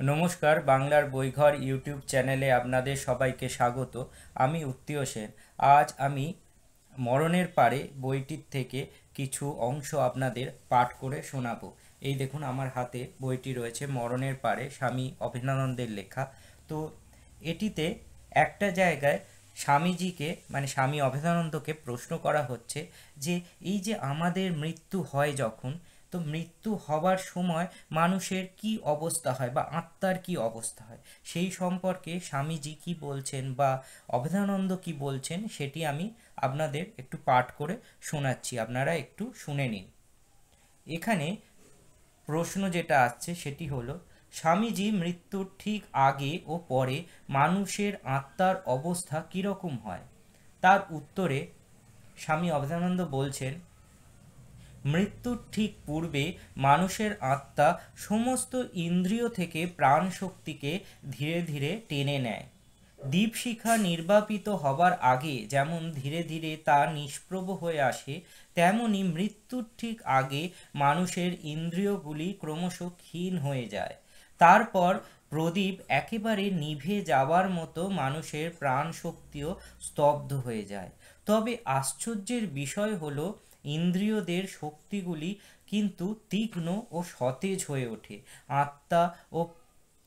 নমস্কার, বাংলার বইঘর ইউটিউব চ্যানেলে আপনাদের সবাইকে স্বাগত। আমি উত্তীয় সেন। আজ আমি মরণের পারে বইটির থেকে কিছু অংশ আপনাদের পাঠ করে শোনাবো। এই দেখুন, আমার হাতে বইটি রয়েছে, মরণের পারে, স্বামী অভেদানন্দের লেখা। তো এটিতে একটা জায়গায় স্বামীজিকে মানে স্বামী অভেদানন্দকে প্রশ্ন করা হচ্ছে যে এই যে আমাদের মৃত্যু হয় যখন, তো মৃত্যু হবার সময় মানুষের কি অবস্থা হয় বা আত্মার কি অবস্থা হয়, সেই সম্পর্কে স্বামীজি কি বলছেন বা অভেদানন্দ কি বলছেন সেটি আমি আপনাদের একটু পাঠ করে শোনাচ্ছি, আপনারা একটু শুনে নিন। এখানে প্রশ্ন যেটা আসছে সেটি হলো, স্বামীজি মৃত্যুর ঠিক আগে ও পরে মানুষের আত্মার অবস্থা কীরকম হয়? তার উত্তরে স্বামী অভেদানন্দ বলছেন, মৃত্যুর ঠিক পূর্বে মানুষের আত্মা সমস্ত ইন্দ্রিয় থেকে প্রাণ শক্তিকে ধীরে ধীরে টেনে নেয়। দীপশিখা নির্বাপিত হবার আগে যেমন ধীরে ধীরে তা নিষ্প্রভ হয়ে আসে, তেমনি মৃত্যুর ঠিক আগে মানুষের ইন্দ্রিয়গুলি ক্রমশ ক্ষীণ হয়ে যায়। তারপর প্রদীপ একেবারে নিভে যাবার মতো মানুষের প্রাণ শক্তিও স্তব্ধ হয়ে যায়। তবে আশ্চর্যের বিষয় হলো, ইন্দ্রিয়দের শক্তিগুলি কিন্তু তীক্ষ্ণ ও সতেজ হয়ে ওঠে। আত্মা ও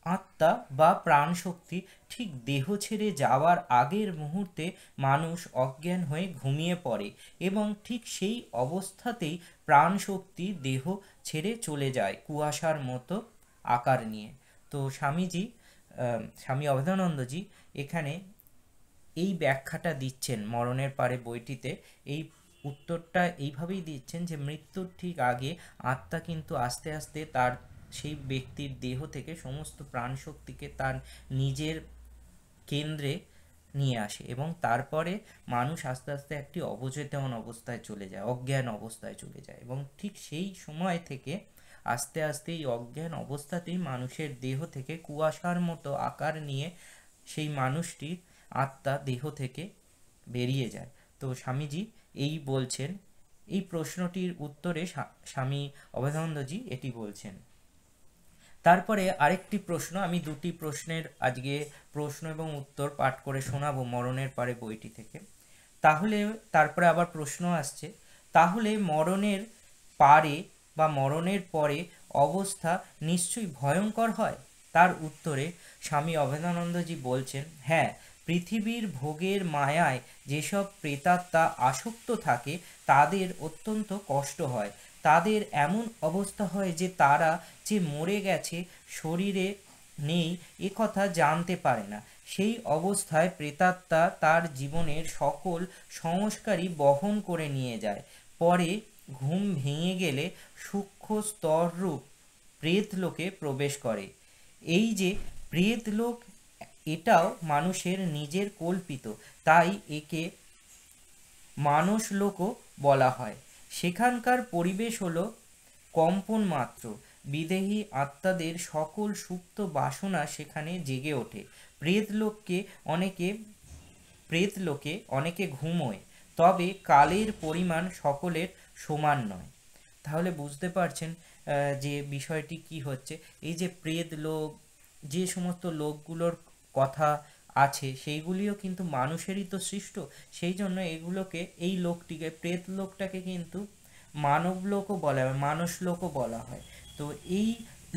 আত্মা বা প্রাণশক্তি ঠিক দেহ ছেড়ে যাওয়ার আগের মুহূর্তে মানুষ অজ্ঞান হয়ে ঘুমিয়ে পড়ে এবং ঠিক সেই অবস্থাতেই প্রাণশক্তি দেহ ছেড়ে চলে যায় কুয়াশার মতো আকার নিয়ে। তো স্বামী অভেদানন্দজি এখানে এই ব্যাখ্যাটা দিচ্ছেন মরণের পারে বইটিতে। এই উত্তরটা এইভাবেই দিচ্ছেন যে মৃত্যুর ঠিক আগে আত্মা কিন্তু আস্তে আস্তে তার সেই ব্যক্তির দেহ থেকে সমস্ত প্রাণশক্তিকে তার নিজের কেন্দ্রে নিয়ে আসে এবং তারপরে মানুষ আস্তে আস্তে একটি অবচেতন অবস্থায় চলে যায়, অজ্ঞান অবস্থায় চলে যায় এবং ঠিক সেই সময় থেকে আস্তে আস্তে এই অজ্ঞান অবস্থাতেই মানুষের দেহ থেকে কুয়াশার মতো আকার নিয়ে সেই মানুষটি আত্মা দেহ থেকে বেরিয়ে যায়। তো স্বামীজি এই বলছেন, এই প্রশ্নটির উত্তরে স্বামী অভেদানন্দজি এটি বলছেন। তারপরে আরেকটি প্রশ্ন, আমি দুটি প্রশ্নের আজকে প্রশ্ন এবং উত্তর পাঠ করে শোনাবো মরণের পারে বইটি থেকে। তাহলে তারপরে আবার প্রশ্ন আসছে, তাহলে মরণের পারে বা মরণের পরে অবস্থা নিশ্চয়ই ভয়ঙ্কর হয়? তার উত্তরে স্বামী অভেদানন্দজি বলছেন, হ্যাঁ, পৃথিবীর ভোগের মায়ায় যেসব প্রেতাত্মা আসক্ত থাকে তাদের অত্যন্ত কষ্ট হয়। তাদের এমন অবস্থা হয় যে তারা যে মরে গেছে, শরীরে নেই, এ কথা জানতে পারে না। সেই অবস্থায় প্রেতাত্মা তার জীবনের সকল সংস্কারই বহন করে নিয়ে যায়। পরে ঘুম ভেঙে গেলে সূক্ষ্ম স্তররূপ প্রেতলোকে প্রবেশ করে। এই যে প্রেতলোক, এটাও মানুষের নিজের কল্পিত, তাই একে মানসলোকও বলা হয়। সেখানকার পরিবেশ হলো কম্পন মাত্র। বিদেহী আত্মাদের সকল সুপ্ত বাসনা সেখানে জেগে ওঠে। প্রেতলোককে অনেকে অনেকে ঘুমোয়, তবে কালের পরিমাণ সকলের সমান নয়। তাহলে বুঝতে পারছেন যে বিষয়টি কি হচ্ছে। এই যে প্রেত লোক, যে সমস্ত লোকগুলোর কথা আছে সেইগুলিও কিন্তু মানুষেরই তো সৃষ্ট। সেই জন্য এগুলোকে, এই লোকটিকে, প্রেত লোকটাকে কিন্তু মানব লোকও বলা হয়, মানুষ লোকও বলা হয়। তো এই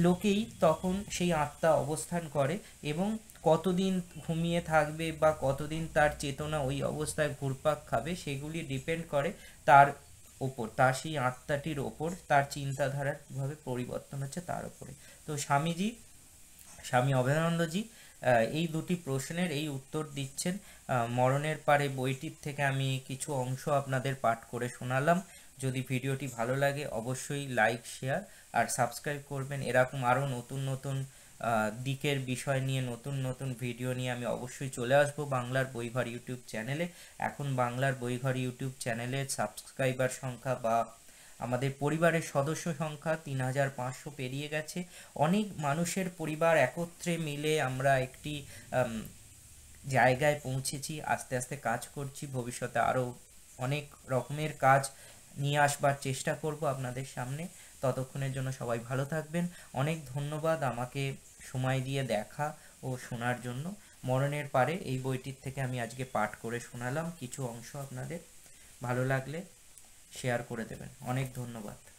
লোকেই তখন সেই আত্মা অবস্থান করে এবং কতদিন ঘুমিয়ে থাকবে বা কতদিন তার চেতনা ওই অবস্থায় ঘুরপাক খাবে সেগুলি ডিপেন্ড করে তার ওপর, তার সেই আত্মাটির ওপর, তার চিন্তাধারার কীভাবে পরিবর্তন হচ্ছে তার উপরে। তো স্বামী অভেদানন্দজি এই দুটি প্রশ্নের এই উত্তর দিচ্ছেন মরণের পারে বইটির থেকে। আমি কিছু অংশ আপনাদের পাঠ করে শোনালাম। যদি ভিডিওটি ভালো লাগে অবশ্যই লাইক, শেয়ার আর সাবস্ক্রাইব করবেন। এরকম আরও নতুন নতুন দিকের বিষয় নিয়ে, নতুন নতুন ভিডিও নিয়ে আমি অবশ্যই চলে আসবো বাংলার বইঘর ইউটিউব চ্যানেলে। এখন বাংলার বইঘর ইউটিউব চ্যানেলের সাবস্ক্রাইবার সংখ্যা বা আমাদের পরিবারের সদস্য সংখ্যা 3500 পেরিয়ে গেছে। অনেক মানুষের পরিবার একত্রে মিলে আমরা একটি জায়গায় পৌঁছেছি, আস্তে আস্তে কাজ করছি, ভবিষ্যতে আরও অনেক রকমের কাজ নিয়ে আসবার চেষ্টা করব আপনাদের সামনে। ততক্ষণের জন্য সবাই ভালো থাকবেন। অনেক ধন্যবাদ আমাকে সময় দিয়ে দেখা ও শোনার জন্য। মরণের পারে এই বইটির থেকে আমি আজকে পাঠ করে শোনালাম কিছু অংশ আপনাদের। ভালো লাগলে শেয়ার করে দেবেন। অনেক ধন্যবাদ।